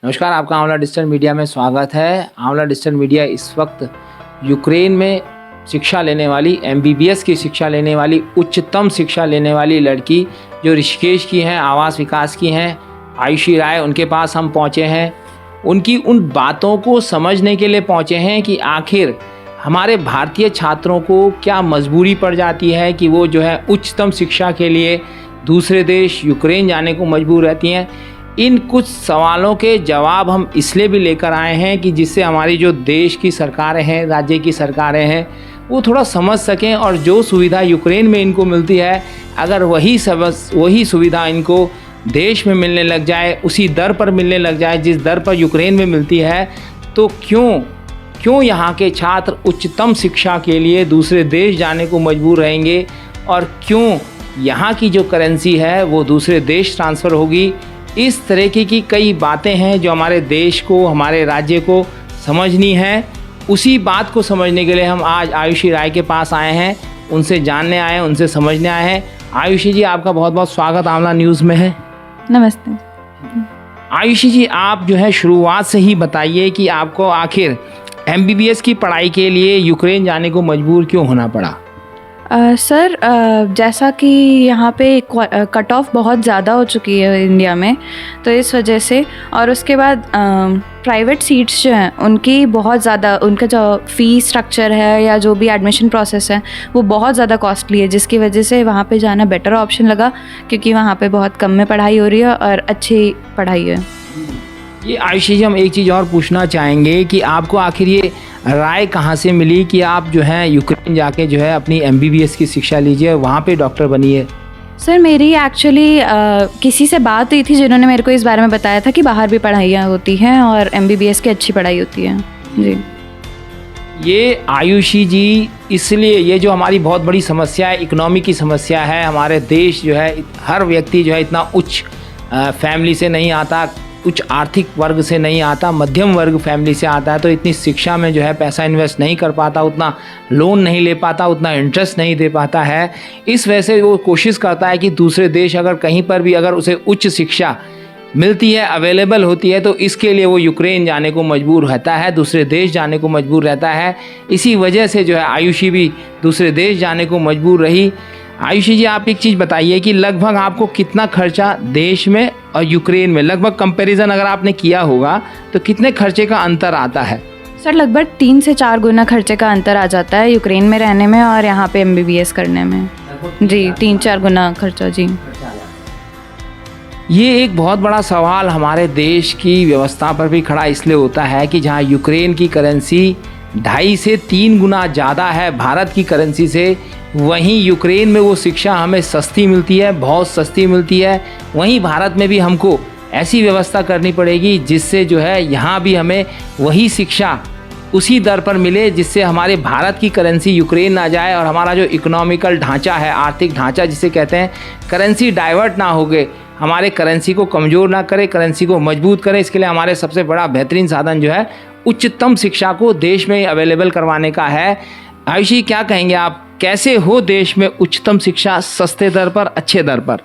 नमस्कार, आपका आंवला डिजिटल मीडिया में स्वागत है। आंवला डिजिटल मीडिया इस वक्त यूक्रेन में शिक्षा लेने वाली MBBS की शिक्षा लेने वाली उच्चतम शिक्षा लेने वाली लड़की जो ऋषिकेश की हैं, आवास विकास की हैं, आयुषी राय, उनके पास हम पहुँचे हैं। उनकी उन बातों को समझने के लिए पहुँचे हैं कि आखिर हमारे भारतीय छात्रों को क्या मजबूरी पड़ जाती है कि वो जो है उच्चतम शिक्षा के लिए दूसरे देश यूक्रेन जाने को मजबूर रहती हैं। इन कुछ सवालों के जवाब हम इसलिए भी लेकर आए हैं कि जिससे हमारी जो देश की सरकारें हैं, राज्य की सरकारें हैं, वो थोड़ा समझ सकें और जो सुविधा यूक्रेन में इनको मिलती है, अगर वही सुविधा इनको देश में मिलने लग जाए, उसी दर पर मिलने लग जाए जिस दर पर यूक्रेन में मिलती है, तो क्यों यहाँ के छात्र उच्चतम शिक्षा के लिए दूसरे देश जाने को मजबूर रहेंगे और क्यों यहाँ की जो करेंसी है वो दूसरे देश ट्रांसफ़र होगी। इस तरह की कई बातें हैं जो हमारे देश को, हमारे राज्य को समझनी है। उसी बात को समझने के लिए हम आज आयुषी राय के पास आए हैं, उनसे जानने आए हैं, उनसे समझने आए हैं। आयुषी जी, आपका बहुत बहुत स्वागत आंवला न्यूज़ में है। नमस्ते। आयुषी जी, आप जो है शुरुआत से ही बताइए कि आपको आखिर MBBS की पढ़ाई के लिए यूक्रेन जाने को मजबूर क्यों होना पड़ा? सर, जैसा कि यहाँ पे कट ऑफ बहुत ज़्यादा हो चुकी है इंडिया में, तो इस वजह से, और उसके बाद प्राइवेट सीट्स जो हैं उनकी बहुत ज़्यादा, उनका जो फ़ी स्ट्रक्चर है या जो भी एडमिशन प्रोसेस है वो बहुत ज़्यादा कॉस्टली है, जिसकी वजह से वहाँ पे जाना बेटर ऑप्शन लगा, क्योंकि वहाँ पे बहुत कम में पढ़ाई हो रही है और अच्छी पढ़ाई है। ये आयुषी जी, हम एक चीज़ और पूछना चाहेंगे कि आपको आखिर ये राय कहाँ से मिली कि आप जो है यूक्रेन जाके जो है अपनी MBBS की शिक्षा लीजिए, वहाँ पे डॉक्टर बनिए? सर, मेरी एक्चुअली किसी से बात हुई थी जिन्होंने मेरे को इस बारे में बताया था कि बाहर भी पढ़ाइयाँ होती हैं और MBBS की अच्छी पढ़ाई होती है। जी, ये आयुषी जी, इसलिए ये जो हमारी बहुत बड़ी समस्या है, इकोनॉमी की समस्या है, हमारे देश जो है, हर व्यक्ति जो है इतना उच्च फैमिली से नहीं आता, उच्च आर्थिक वर्ग से नहीं आता, मध्यम वर्ग फैमिली से आता है, तो इतनी शिक्षा में जो है पैसा इन्वेस्ट नहीं कर पाता, उतना लोन नहीं ले पाता, उतना इंटरेस्ट नहीं दे पाता है। इस वजह से वो कोशिश करता है कि दूसरे देश अगर कहीं पर भी अगर उसे उच्च शिक्षा मिलती है, अवेलेबल होती है, तो इसके लिए वो यूक्रेन जाने को मजबूर रहता है, दूसरे देश जाने को मजबूर रहता है। इसी वजह से जो है आयुषी भी दूसरे देश जाने को मजबूर रही। आयुषी जी, आप एक चीज़ बताइए कि लगभग आपको कितना खर्चा देश में और यूक्रेन में, लगभग कंपैरिजन अगर आपने किया होगा तो कितने खर्चे का अंतर आता है? सर, लगभग 3 से 4 गुना खर्चे का अंतर आ जाता है यूक्रेन में रहने में और यहाँ पे MBBS करने में। जी, 3-4 गुना खर्चा। जी, ये एक बहुत बड़ा सवाल हमारे देश की व्यवस्था पर भी खड़ा इसलिए होता है कि जहाँ यूक्रेन की करेंसी 2.5 से 3 गुना ज़्यादा है भारत की करेंसी से, वहीं यूक्रेन में वो शिक्षा हमें सस्ती मिलती है, बहुत सस्ती मिलती है। वहीं भारत में भी हमको ऐसी व्यवस्था करनी पड़ेगी जिससे जो है यहाँ भी हमें वही शिक्षा उसी दर पर मिले, जिससे हमारे भारत की करेंसी यूक्रेन ना जाए और हमारा जो इकोनॉमिकल ढांचा है, आर्थिक ढांचा जिसे कहते हैं, करेंसी डाइवर्ट ना हो गए, हमारे करेंसी को कमज़ोर ना करे, करेंसी को मजबूत करे। इसके लिए हमारे सबसे बड़ा बेहतरीन साधन जो है उच्चतम शिक्षा को देश में अवेलेबल करवाने का है। आयुषी, क्या कहेंगे आप, कैसे हो देश में उच्चतम शिक्षा सस्ते दर पर, अच्छे दर पर?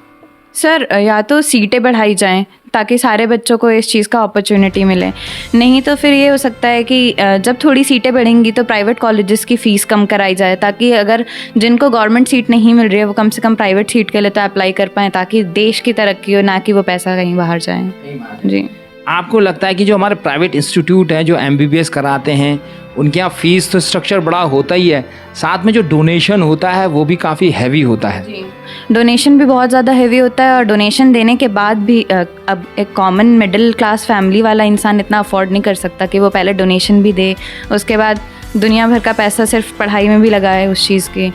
सर, या तो सीटें बढ़ाई जाएं ताकि सारे बच्चों को इस चीज़ का अपॉर्चुनिटी मिले, नहीं तो फिर ये हो सकता है कि जब थोड़ी सीटें बढ़ेंगी तो प्राइवेट कॉलेजेस की फ़ीस कम कराई जाए, ताकि अगर जिनको गवर्नमेंट सीट नहीं मिल रही है वो कम से कम प्राइवेट सीट के लिए तो अप्लाई कर पाएँ, ताकि देश की तरक्की हो, ना कि वो पैसा कहीं बाहर जाए। जी, आपको लगता है कि जो हमारे प्राइवेट इंस्टीट्यूट हैं जो MBBS कराते हैं, उनके यहाँ फ़ीस तो स्ट्रक्चर बड़ा होता ही है, साथ में जो डोनेशन होता है वो भी काफ़ी हैवी होता है? जी, डोनेशन भी बहुत ज़्यादा हैवी होता है, और डोनेशन देने के बाद भी अब एक कॉमन मिडिल क्लास फैमिली वाला इंसान इतना अफोर्ड नहीं कर सकता कि वो पहले डोनेशन भी दे, उसके बाद दुनिया भर का पैसा सिर्फ पढ़ाई में भी लगाए उस चीज़ की,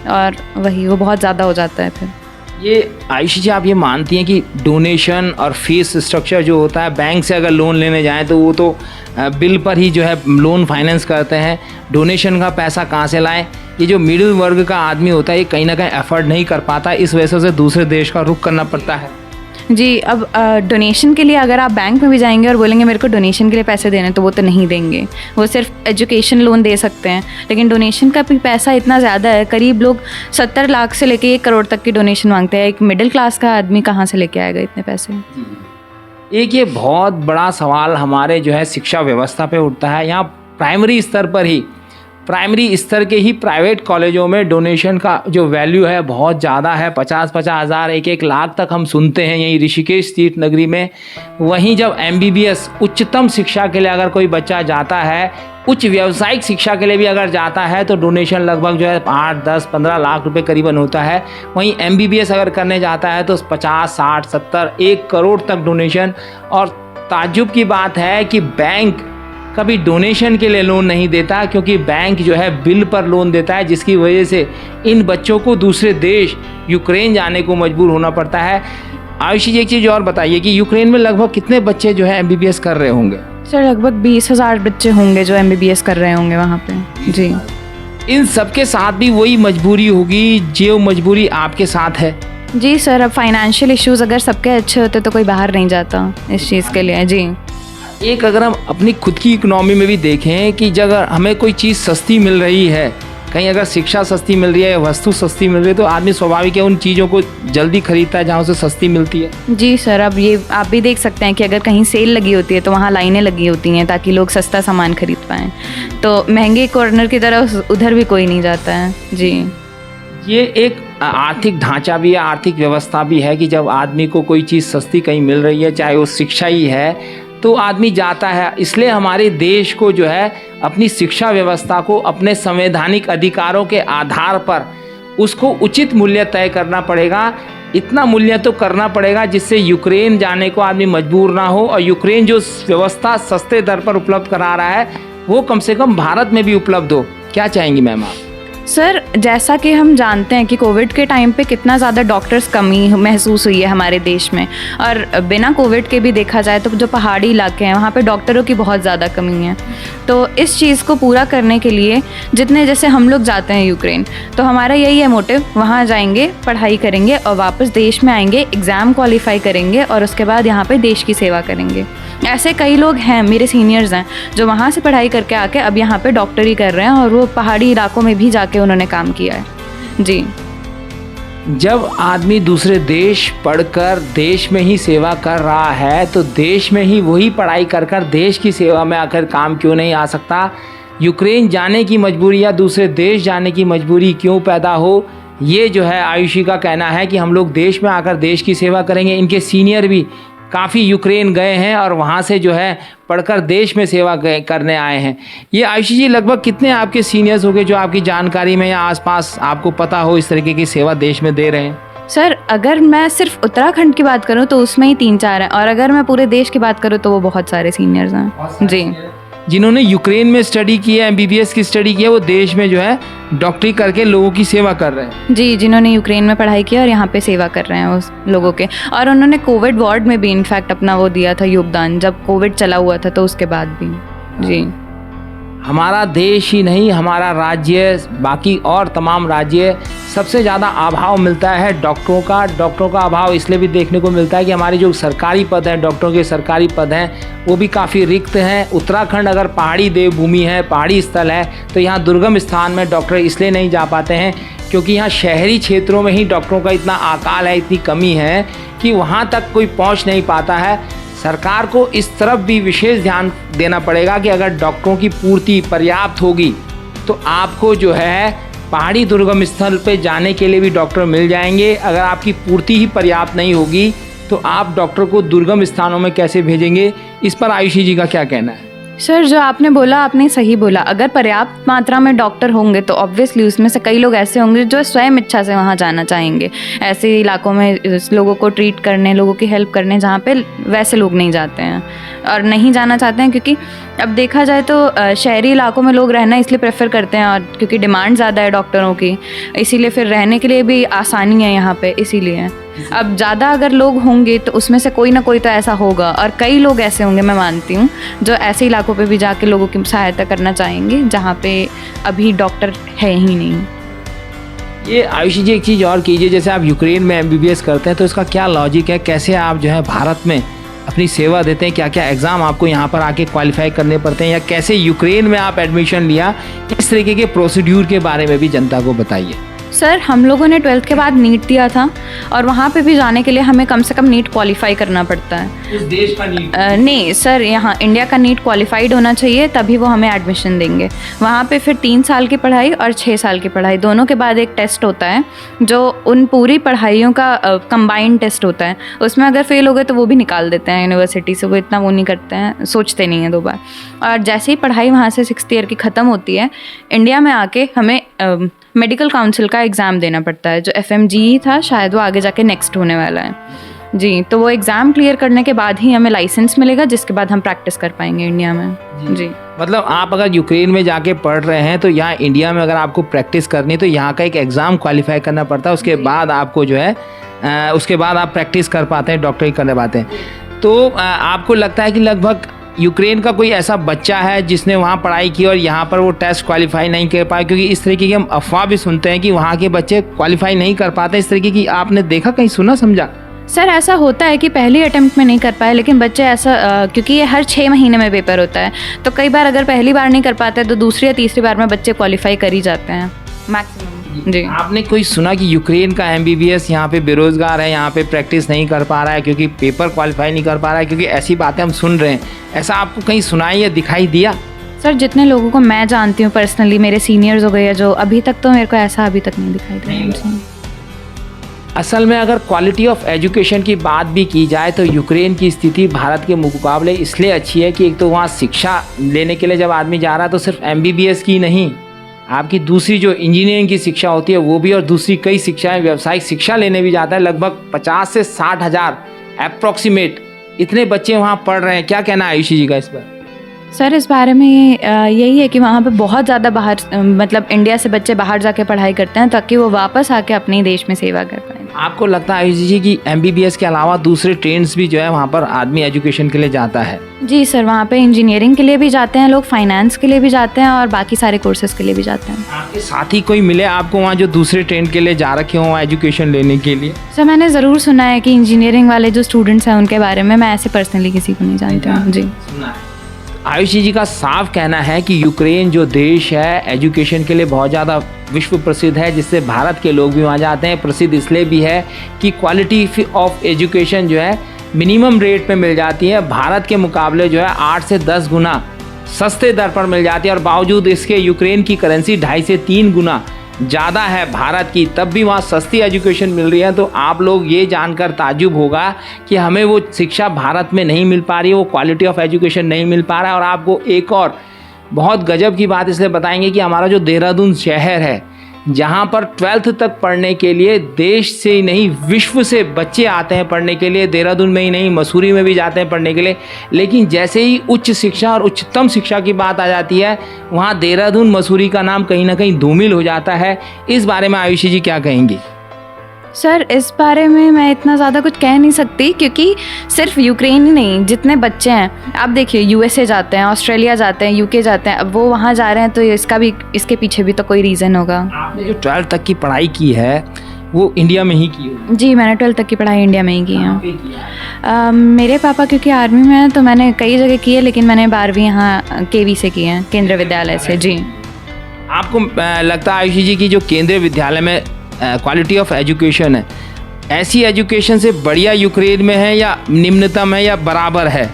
और वही वो बहुत ज़्यादा हो जाता है फिर। ये आयुषी जी, आप ये मानती हैं कि डोनेशन और फीस स्ट्रक्चर जो होता है, बैंक से अगर लोन लेने जाएं तो वो तो बिल पर ही जो है लोन फाइनेंस करते हैं, डोनेशन का पैसा कहाँ से लाएं? ये जो मिडिल वर्ग का आदमी होता है ये कहीं ना कहीं अफोर्ड नहीं कर पाता, इस वजह से उसे दूसरे देश का रुख करना पड़ता है। जी, अब डोनेशन के लिए अगर आप बैंक में भी जाएंगे और बोलेंगे मेरे को डोनेशन के लिए पैसे देने, तो वो तो नहीं देंगे, वो सिर्फ एजुकेशन लोन दे सकते हैं। लेकिन डोनेशन का भी पैसा इतना ज़्यादा है, करीब लोग 70 लाख से लेके 1 करोड़ तक की डोनेशन मांगते हैं। एक मिडिल क्लास का आदमी कहाँ से लेके आएगा इतने पैसे? एक ये बहुत बड़ा सवाल हमारे जो है शिक्षा व्यवस्था पे उठता है। यहाँ प्राइमरी स्तर के ही प्राइवेट कॉलेजों में डोनेशन का जो वैल्यू है बहुत ज़्यादा है। 50-50 हज़ार 1-1 लाख तक हम सुनते हैं यहीं ऋषिकेश तीर्थ नगरी में। वहीं जब MBBS उच्चतम शिक्षा के लिए अगर कोई बच्चा जाता है, उच्च व्यावसायिक शिक्षा के लिए भी अगर जाता है, तो डोनेशन लगभग जो है 8, 10, 15 लाख रुपए करीबन होता है। वहीं MBBS अगर करने जाता है तो 50, 60, 70, 1 करोड़ तक डोनेशन। और ताज्जुब की बात है कि बैंक कभी डोनेशन के लिए लोन नहीं देता, क्योंकि बैंक जो है बिल पर लोन देता है, जिसकी वजह से इन बच्चों को दूसरे देश यूक्रेन जाने को मजबूर होना पड़ता है। आयुषी जी, एक चीज़ और बताइए कि यूक्रेन में लगभग कितने बच्चे जो है MBBS कर रहे होंगे? सर लगभग 20,000 बच्चे होंगे जो MBBS कर रहे होंगे वहाँ पे। जी, इन सबके साथ भी वही मजबूरी होगी जो मजबूरी आपके साथ है। जी सर, अब फाइनेंशियल इश्यूज अगर सबके अच्छे होते तो कोई बाहर नहीं जाता इस चीज़ के लिए। जी, एक अगर हम अपनी खुद की इकोनॉमी में भी देखें कि जब हमें कोई चीज़ सस्ती मिल रही है, कहीं अगर शिक्षा सस्ती मिल रही है, वस्तु सस्ती मिल रही है, तो आदमी स्वाभाविक है उन चीज़ों को जल्दी खरीदता है जहाँ उसे सस्ती मिलती है। जी सर, अब ये आप भी देख सकते हैं कि अगर कहीं सेल लगी होती है तो वहाँ लाइनें लगी होती हैं ताकि लोग सस्ता सामान खरीद पाएँ। तो महंगे कॉर्नर की तरह उधर भी कोई नहीं जाता है। जी, ये एक आर्थिक ढांचा भी है, आर्थिक व्यवस्था भी है कि जब आदमी को कोई चीज़ सस्ती कहीं मिल रही है, चाहे वो शिक्षा ही है, तो आदमी जाता है। इसलिए हमारे देश को जो है अपनी शिक्षा व्यवस्था को अपने संवैधानिक अधिकारों के आधार पर उसको उचित मूल्य तय करना पड़ेगा। इतना मूल्य तो करना पड़ेगा जिससे यूक्रेन जाने को आदमी मजबूर ना हो, और यूक्रेन जो व्यवस्था सस्ते दर पर उपलब्ध करा रहा है वो कम से कम भारत में भी उपलब्ध हो। क्या चाहेंगी मैम आप? सर जैसा कि हम जानते हैं कि कोविड के टाइम पे कितना ज़्यादा डॉक्टर्स कमी महसूस हुई है हमारे देश में, और बिना कोविड के भी देखा जाए तो जो पहाड़ी इलाके हैं वहाँ पे डॉक्टरों की बहुत ज़्यादा कमी है। तो इस चीज़ को पूरा करने के लिए जितने जैसे हम लोग जाते हैं यूक्रेन, तो हमारा यही है मोटिव, वहाँ जाएंगे, पढ़ाई करेंगे और वापस देश में आएंगे, एग्ज़ाम क्वालिफाई करेंगे और उसके बाद यहाँ पर देश की सेवा करेंगे। ऐसे कई लोग हैं, मेरे सीनियर्स हैं, जो वहाँ से पढ़ाई करके आके अब यहाँ पे डॉक्टरी कर रहे हैं और वो पहाड़ी इलाकों में भी जाके उन्होंने काम किया है। जी, जब आदमी दूसरे देश पढ़कर देश में ही सेवा कर रहा है, तो देश में ही वही पढ़ाई कर कर देश की सेवा में आकर काम क्यों नहीं आ सकता? यूक्रेन जाने की मजबूरी या दूसरे देश जाने की मजबूरी क्यों पैदा हो? ये जो है आयुषी का कहना है कि हम लोग देश में आकर देश की सेवा करेंगे। इनके सीनियर भी काफ़ी यूक्रेन गए हैं और वहाँ से जो है पढ़कर देश में सेवा करने आए हैं। ये आयुषी जी, लगभग कितने आपके सीनियर्स हो गए जो आपकी जानकारी में या आसपास आपको पता हो इस तरीके की सेवा देश में दे रहे हैं? सर अगर मैं सिर्फ उत्तराखंड की बात करूँ तो उसमें ही 3-4 हैं, और अगर मैं पूरे देश की बात करूँ तो वो बहुत सारे सीनियर्स हैं। जी, जिन्होंने यूक्रेन में स्टडी की है, MBBS की स्टडी की है, वो देश में जो है डॉक्टरी करके लोगों की सेवा कर रहे हैं। जी, जिन्होंने यूक्रेन में पढ़ाई की और यहाँ पे सेवा कर रहे हैं उस लोगों के, और उन्होंने कोविड वार्ड में भी इनफैक्ट अपना वो दिया था योगदान, जब कोविड चला हुआ था तो उसके बाद भी। जी, हमारा देश ही नहीं, हमारा राज्य, बाकी और तमाम राज्य, सबसे ज़्यादा अभाव मिलता है डॉक्टरों का। डॉक्टरों का अभाव इसलिए भी देखने को मिलता है कि हमारे जो सरकारी पद हैं, डॉक्टरों के सरकारी पद हैं, वो भी काफ़ी रिक्त हैं। उत्तराखंड अगर पहाड़ी देवभूमि है, पहाड़ी स्थल है, तो यहाँ दुर्गम स्थान में डॉक्टर इसलिए नहीं जा पाते हैं क्योंकि यहाँ शहरी क्षेत्रों में ही डॉक्टरों का इतना अकाल है, इतनी कमी है कि वहाँ तक कोई पहुँच नहीं पाता है। सरकार को इस तरफ भी विशेष ध्यान देना पड़ेगा कि अगर डॉक्टरों की पूर्ति पर्याप्त होगी तो आपको जो है पहाड़ी दुर्गम स्थल पे जाने के लिए भी डॉक्टर मिल जाएंगे। अगर आपकी पूर्ति ही पर्याप्त नहीं होगी तो आप डॉक्टर को दुर्गम स्थानों में कैसे भेजेंगे? इस पर आयुषी जी का क्या कहना है? सर जो आपने बोला आपने सही बोला, अगर पर्याप्त मात्रा में डॉक्टर होंगे तो ऑब्वियसली उसमें से कई लोग ऐसे होंगे जो स्वयं इच्छा से वहाँ जाना चाहेंगे, ऐसे इलाकों में लोगों को ट्रीट करने, लोगों की हेल्प करने जहाँ पे वैसे लोग नहीं जाते हैं और नहीं जाना चाहते हैं, क्योंकि अब देखा जाए तो शहरी इलाकों में लोग रहना इसलिए प्रेफर करते हैं, और क्योंकि डिमांड ज़्यादा है डॉक्टरों की, इसीलिए फिर रहने के लिए भी आसानी है यहाँ पे। इसीलिए अब ज़्यादा अगर लोग होंगे तो उसमें से कोई ना कोई तो ऐसा होगा, और कई लोग ऐसे होंगे, मैं मानती हूँ, जो ऐसे इलाकों पे भी जाके लोगों की सहायता करना चाहेंगे जहाँ पे अभी डॉक्टर है ही नहीं। ये आयुषी जी, एक चीज़ और कीजिए, जैसे आप यूक्रेन में MBBS करते हैं तो इसका क्या लॉजिक है? कैसे आप जो है भारत में अपनी सेवा देते हैं? क्या क्या एग्ज़ाम आपको यहाँ पर आके क्वालिफाई करने पड़ते हैं, या कैसे यूक्रेन में आप एडमिशन लिया? इस तरीके के प्रोसीड्यूर के बारे में भी जनता को बताइए। सर हम लोगों ने 12th के बाद नीट दिया था और वहाँ पे भी जाने के लिए हमें कम से कम नीट क्वालिफाई करना पड़ता है। इस देश का नीट? नहीं सर, यहाँ इंडिया का नीट क्वालिफाइड होना चाहिए तभी वो हमें एडमिशन देंगे। वहाँ पे फिर 3 साल की पढ़ाई और 6 साल की पढ़ाई दोनों के बाद एक टेस्ट होता है जो उन पूरी पढ़ाइयों का कंबाइंड टेस्ट होता है। उसमें अगर फेल हो गए तो वो भी निकाल देते हैं यूनिवर्सिटी से, वो इतना वो नहीं करते हैं, सोचते नहीं हैं 2 बार। और जैसे ही पढ़ाई वहाँ से 6th ईयर की ख़त्म होती है, इंडिया में आके हमें मेडिकल काउंसिल का एग्ज़ाम देना पड़ता है जो FMGE था, शायद वो आगे जाके नेक्स्ट होने वाला है जी। तो वो एग्ज़ाम क्लियर करने के बाद ही हमें लाइसेंस मिलेगा, जिसके बाद हम प्रैक्टिस कर पाएंगे इंडिया में जी। मतलब आप अगर यूक्रेन में जाके पढ़ रहे हैं तो यहाँ इंडिया में अगर आपको प्रैक्टिस करनी तो यहाँ का एक एग्ज़ाम क्वालिफाई करना पड़ता है, उसके बाद आपको जो है उसके बाद आप प्रैक्टिस कर पाते हैं, डॉक्टरी करने पाते हैं। तो आपको लगता है कि लगभग यूक्रेन का कोई ऐसा बच्चा है जिसने वहाँ पढ़ाई की और यहाँ पर वो टेस्ट क्वालिफाई नहीं कर पाए? क्योंकि इस तरीके की हम अफवाह भी सुनते हैं कि वहाँ के बच्चे क्वालिफाई नहीं कर पाते, इस तरीके की आपने देखा, कहीं सुना, समझा? सर ऐसा होता है कि पहली अटेम्प्ट में नहीं कर पाए, लेकिन बच्चे ऐसा क्योंकि ये हर 6 महीने में पेपर होता है, तो कई बार अगर पहली बार नहीं कर पाते तो दूसरी या तीसरी बार में बच्चे क्वालिफाई कर ही जाते हैं मैक्सिमम जी। आपने कोई सुना कि यूक्रेन का MBBS यहाँ पे बेरोजगार है, यहाँ पे प्रैक्टिस नहीं कर पा रहा है क्योंकि पेपर क्वालिफाई नहीं कर पा रहा है? क्योंकि ऐसी बातें हम सुन रहे हैं, ऐसा आपको कहीं सुनाई या दिखाई दिया? सर जितने लोगों को मैं जानती हूँ पर्सनली, मेरे सीनियर्स हो गए या जो, अभी तक तो मेरे को ऐसा अभी तक नहीं दिखाई दिया। असल में अगर क्वालिटी ऑफ एजुकेशन की बात भी की जाए तो यूक्रेन की स्थिति भारत के मुकाबले इसलिए अच्छी है कि एक तो वहाँ शिक्षा लेने के लिए जब आदमी जा रहा है तो सिर्फ MBBS की नहीं, आपकी दूसरी जो इंजीनियरिंग की शिक्षा होती है वो भी, और दूसरी कई शिक्षाएं, व्यावसायिक शिक्षा लेने भी जाता है। लगभग 50 से 60 हज़ार अप्रॉक्सीमेट इतने बच्चे वहाँ पढ़ रहे हैं। क्या कहना है आयुषी जी का इस पर? सर इस बारे में यही है कि वहाँ पे बहुत ज़्यादा बाहर मतलब इंडिया से बच्चे बाहर जाके पढ़ाई करते हैं ताकि वो वापस आके अपने देश में सेवा कर पाएँ। आपको लगता है आयुषी जी कि MBBS के अलावा दूसरे ट्रेंड्स भी जो है वहाँ पर आदमी एजुकेशन के लिए जाता है? जी सर, वहाँ पे इंजीनियरिंग के लिए भी जाते हैं लोग, फाइनेंस के लिए भी जाते हैं और बाकी सारे कोर्सेज के लिए भी जाते हैं। आपके साथी कोई मिले आपको वहाँ जो दूसरे ट्रेंड के लिए जा रखे हों एजुकेशन लेने के लिए? सर मैंने ज़रूर सुना है कि इंजीनियरिंग वाले जो स्टूडेंट्स हैं उनके बारे में, मैं ऐसे पर्सनली किसी को नहीं जानती हूँ जी। आयुषी जी का साफ कहना है कि यूक्रेन जो देश है एजुकेशन के लिए बहुत ज़्यादा विश्व प्रसिद्ध है, जिससे भारत के लोग भी वहाँ जाते हैं। प्रसिद्ध इसलिए भी है कि क्वालिटी ऑफ एजुकेशन जो है मिनिमम रेट पे मिल जाती है, भारत के मुकाबले जो है 8 से 10 गुना सस्ते दर पर मिल जाती है, और बावजूद इसके यूक्रेन की करेंसी 2.5 से 3 गुना ज़्यादा है भारत की, तब भी वहाँ सस्ती एजुकेशन मिल रही है। तो आप लोग ये जानकर ताज्जुब होगा कि हमें वो शिक्षा भारत में नहीं मिल पा रही है, वो क्वालिटी ऑफ एजुकेशन नहीं मिल पा रहा है। और आपको एक और बहुत गजब की बात इसलिए बताएंगे कि हमारा जो देहरादून शहर है, जहाँ पर 12th तक पढ़ने के लिए देश से ही नहीं विश्व से बच्चे आते हैं पढ़ने के लिए, देहरादून में ही नहीं मसूरी में भी जाते हैं पढ़ने के लिए, लेकिन जैसे ही उच्च शिक्षा और उच्चतम शिक्षा की बात आ जाती है वहाँ देहरादून मसूरी का नाम कहीं ना कहीं धूमिल हो जाता है। इस बारे में आयुषी जी क्या कहेंगी? सर इस बारे में मैं इतना ज़्यादा कुछ कह नहीं सकती, क्योंकि सिर्फ यूक्रेन ही नहीं, जितने बच्चे हैं आप देखिए USA जाते हैं, ऑस्ट्रेलिया जाते हैं, UK जाते हैं, अब वो वहाँ जा रहे हैं तो इसके पीछे भी तो कोई रीज़न होगा। आपने जो 12th तक की पढ़ाई की है वो इंडिया में ही की होगी? जी मैंने 12th तक की पढ़ाई इंडिया में ही की है। मेरे पापा क्योंकि आर्मी में हैं तो मैंने कई जगह की है, लेकिन मैंने 12वीं यहाँ KV से की है, केंद्रीय विद्यालय से जी। आपको लगता है आयुषी जी की जो केंद्रीय विद्यालय में क्वालिटी ऑफ एजुकेशन है, ऐसी एजुकेशन से बढ़िया यूक्रेन में है या निम्नतम है या बराबर है?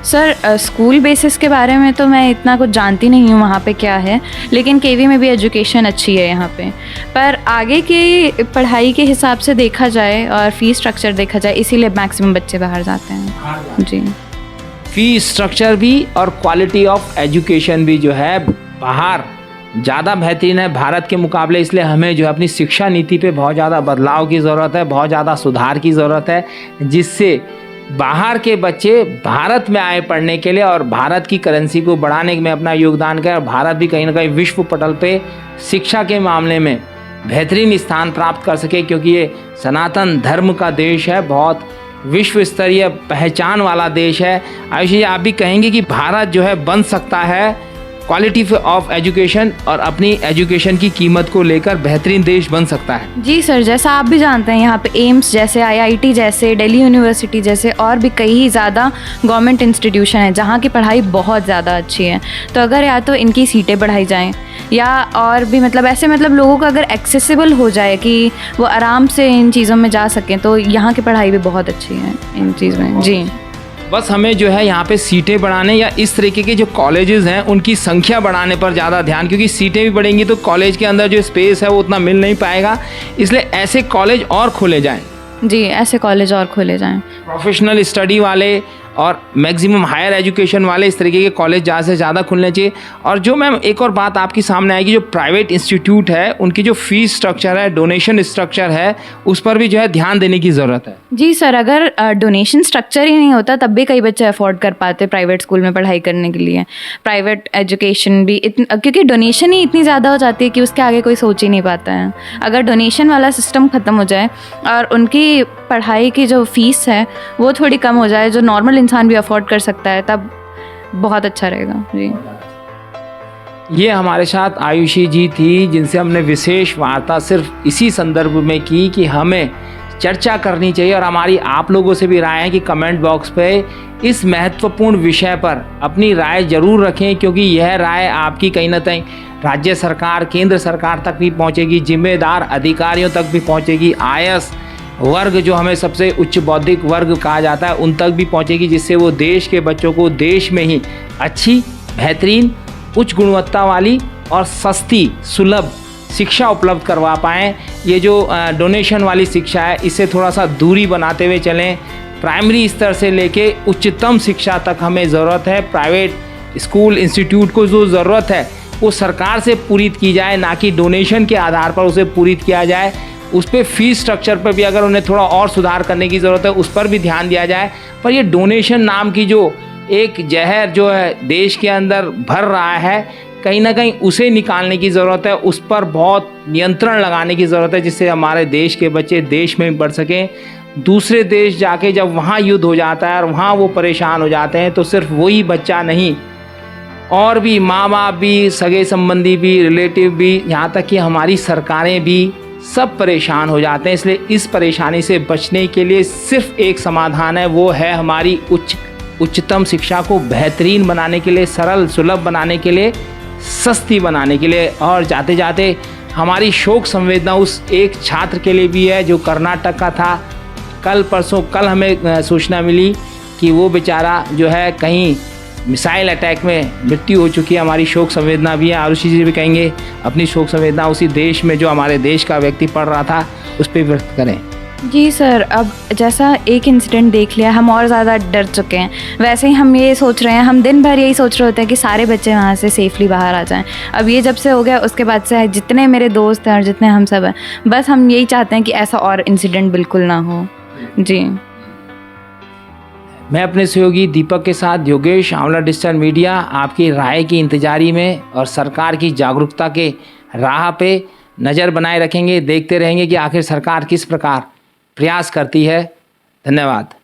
सर स्कूल बेसिस के बारे में तो मैं इतना कुछ जानती नहीं हूँ वहाँ पे क्या है, लेकिन KV में भी एजुकेशन अच्छी है यहाँ पे। पर आगे की पढ़ाई के हिसाब से देखा जाए और फ़ीस स्ट्रक्चर देखा जाए, इसीलिए मैक्सिमम बच्चे बाहर जाते हैं जी। फ़ीस स्ट्रक्चर भी और क्वालिटी ऑफ एजुकेशन भी जो है बाहर ज़्यादा बेहतरीन है भारत के मुकाबले, इसलिए हमें जो है अपनी शिक्षा नीति पे बहुत ज़्यादा बदलाव की ज़रूरत है, बहुत ज़्यादा सुधार की ज़रूरत है, जिससे बाहर के बच्चे भारत में आए पढ़ने के लिए और भारत की करेंसी को बढ़ाने में अपना योगदान करें, और भारत भी कहीं ना कहीं विश्व पटल पे शिक्षा के मामले में बेहतरीन स्थान प्राप्त कर सके, क्योंकि ये सनातन धर्म का देश है, बहुत विश्व स्तरीय पहचान वाला देश है। आयुषी जी आप भी कहेंगे कि भारत जो है बन सकता है क्वालिटी ऑफ एजुकेशन और अपनी एजुकेशन की कीमत को लेकर बेहतरीन देश बन सकता है। जी सर, जैसा आप भी जानते हैं यहाँ पे एम्स जैसे, आईआईटी जैसे, दिल्ली यूनिवर्सिटी जैसे और भी कई ज़्यादा गवर्नमेंट इंस्टीट्यूशन हैं जहाँ की पढ़ाई बहुत ज़्यादा अच्छी है। तो अगर या तो इनकी सीटें बढ़ाई जाएं या और भी मतलब ऐसे मतलब लोगों को अगर एक्सेसिबल हो जाए कि वो आराम से इन चीज़ों में जा सकें, तो यहाँ की पढ़ाई भी बहुत अच्छी है इन चीज़ में। जी, बस हमें जो है यहाँ पे सीटें बढ़ाने या इस तरीके के जो कॉलेजेस हैं उनकी संख्या बढ़ाने पर ज़्यादा ध्यान, क्योंकि सीटें भी बढ़ेंगी तो कॉलेज के अंदर जो स्पेस है वो उतना मिल नहीं पाएगा, इसलिए ऐसे कॉलेज और खोले जाएं। जी, ऐसे कॉलेज और खोले जाएं। प्रोफेशनल स्टडी वाले और मैक्सिमम हायर एजुकेशन वाले इस तरीके के कॉलेज ज़्यादा से ज़्यादा खुलने चाहिए। और जो मैम एक और बात आपके सामने आएगी, जो प्राइवेट इंस्टीट्यूट है उनकी जो फीस स्ट्रक्चर है, डोनेशन स्ट्रक्चर है, उस पर भी जो है ध्यान देने की ज़रूरत है। जी सर, अगर डोनेशन स्ट्रक्चर ही नहीं होता तब भी कई बच्चे अफोर्ड कर पाते प्राइवेट स्कूल में पढ़ाई करने के लिए। प्राइवेट एजुकेशन भी क्योंकि डोनेशन ही इतनी ज़्यादा हो जाती है कि उसके आगे कोई सोच ही नहीं पाता है। अगर डोनेशन वाला सिस्टम ख़त्म हो जाए और उनकी पढ़ाई की जो फ़ीस है वो थोड़ी कम हो जाए, जो नॉर्मल इंसान भी अफोर्ड कर सकता है, तब बहुत अच्छा रहेगा। जी, ये हमारे साथ आयुषी जी थी जिनसे हमने विशेष वार्ता सिर्फ इसी संदर्भ में की कि हमें चर्चा करनी चाहिए, और हमारी आप लोगों से भी राय है कि कमेंट बॉक्स पे इस महत्वपूर्ण विषय पर अपनी राय जरूर रखें, क्योंकि यह राय आपकी कहीं ना कहीं राज्य सरकार, केंद्र सरकार तक भी पहुंचेगी, जिम्मेदार अधिकारियों तक भी पहुंचेगी, आईएएस वर्ग जो हमें सबसे उच्च बौद्धिक वर्ग कहा जाता है उन तक भी पहुंचेगी, जिससे वो देश के बच्चों को देश में ही अच्छी, बेहतरीन, उच्च गुणवत्ता वाली और सस्ती, सुलभ शिक्षा उपलब्ध करवा पाएँ। ये जो डोनेशन वाली शिक्षा है इससे थोड़ा सा दूरी बनाते हुए चलें। प्राइमरी स्तर से लेके उच्चतम शिक्षा तक हमें ज़रूरत है। प्राइवेट स्कूल इंस्टीट्यूट को जो ज़रूरत है वो सरकार से पूरित की जाए, ना कि डोनेशन के आधार पर उसे पूरित किया जाए। उस पर फीस स्ट्रक्चर पर भी अगर उन्हें थोड़ा और सुधार करने की ज़रूरत है, उस पर भी ध्यान दिया जाए। पर ये डोनेशन नाम की जो एक जहर जो है देश के अंदर भर रहा है, कहीं ना कहीं उसे निकालने की ज़रूरत है, उस पर बहुत नियंत्रण लगाने की ज़रूरत है, जिससे हमारे देश के बच्चे देश में बढ़ सकें। दूसरे देश जाके जब वहाँ युद्ध हो जाता है और वहाँ वो परेशान हो जाते हैं, तो सिर्फ वही बच्चा नहीं, और भी माँ बाप भी, सगे संबंधी भी, रिलेटिव भी, यहाँ तक कि हमारी सरकारें भी, सब परेशान हो जाते हैं। इसलिए इस परेशानी से बचने के लिए सिर्फ एक समाधान है, वो है हमारी उच्चतम शिक्षा को बेहतरीन बनाने के लिए, सरल सुलभ बनाने के लिए, सस्ती बनाने के लिए। और जाते जाते हमारी शोक संवेदना उस एक छात्र के लिए भी है जो कर्नाटक का था। कल हमें सूचना मिली कि वो बेचारा जो है कहीं मिसाइल अटैक में मृत्यु हो चुकी है। हमारी शोक संवेदना भी है। आरुषि जी भी कहेंगे अपनी शोक संवेदना उसी देश में जो हमारे देश का व्यक्ति पढ़ रहा था उस पर व्यक्त करें। जी सर, अब जैसा एक इंसिडेंट देख लिया, हम और ज़्यादा डर चुके हैं। वैसे ही हम ये सोच रहे हैं, हम दिन भर यही सोच रहे होते हैं कि सारे बच्चे वहाँ से सेफली बाहर आ जाएं। अब ये जब से हो गया उसके बाद से जितने मेरे दोस्त हैं और जितने हम सब हैं, बस हम यही चाहते हैं कि ऐसा और इंसिडेंट बिल्कुल ना हो। जी, मैं अपने सहयोगी दीपक के साथ योगेश, आंवला डिजिटल मीडिया, आपकी राय की इंतजारी में और सरकार की जागरूकता के राह पे नज़र बनाए रखेंगे। देखते रहेंगे कि आखिर सरकार किस प्रकार प्रयास करती है। धन्यवाद।